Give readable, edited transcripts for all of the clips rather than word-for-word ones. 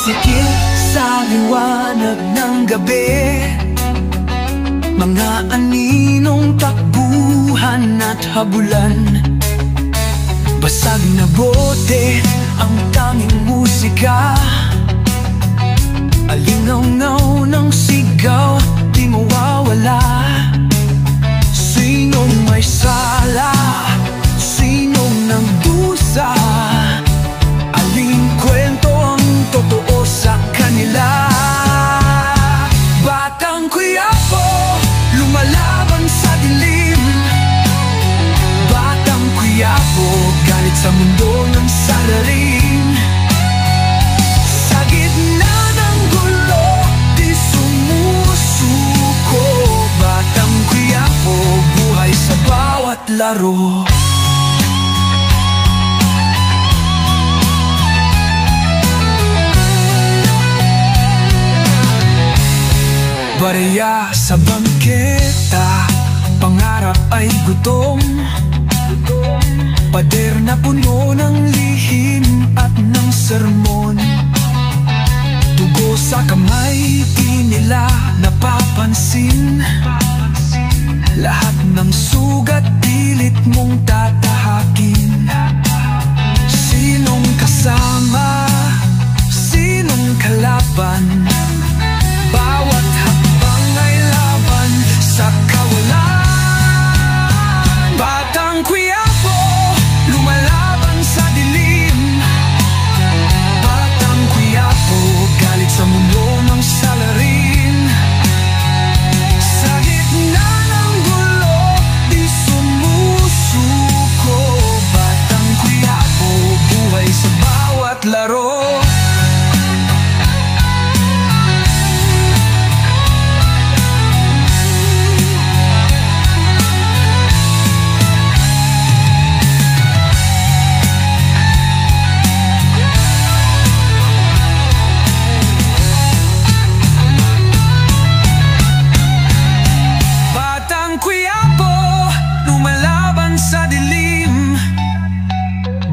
Masikip sa liwanag ng gabi, mga aninong takbuhan at habulan. Basag na bote ang tanging musika, alingaw-ngaw ng sigaw, di mawawala. Sinong may sala, sinong nagdusa, aling kwento ang totoo sa kanila. Batang Quiapo, lumalaban sa dilim. Batang Quiapo, galit sa mundo ng salarin. Sa gitna ng gulo, di sumusuko. Batang Quiapo, buhay sa bawat laro. Barya sa bangketa, pangarap ay gutom. Pader na puno ng lihim at ng sermon. Dugo sa kamay, di nila napapansin. Lahat ng sugat, pilit mong tatahakin. Sinong kasama, sinong kalaban, bawat hakbang ay laban sa kawalan. Batang Quiapo, lumalaban sa dilim. Batang Quiapo, galit sa mundo ng salarin. Sa gitna ng gulo, di sumusuko. Batang Quiapo, buhay sa bawat laro.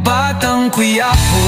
Batang Quiapo,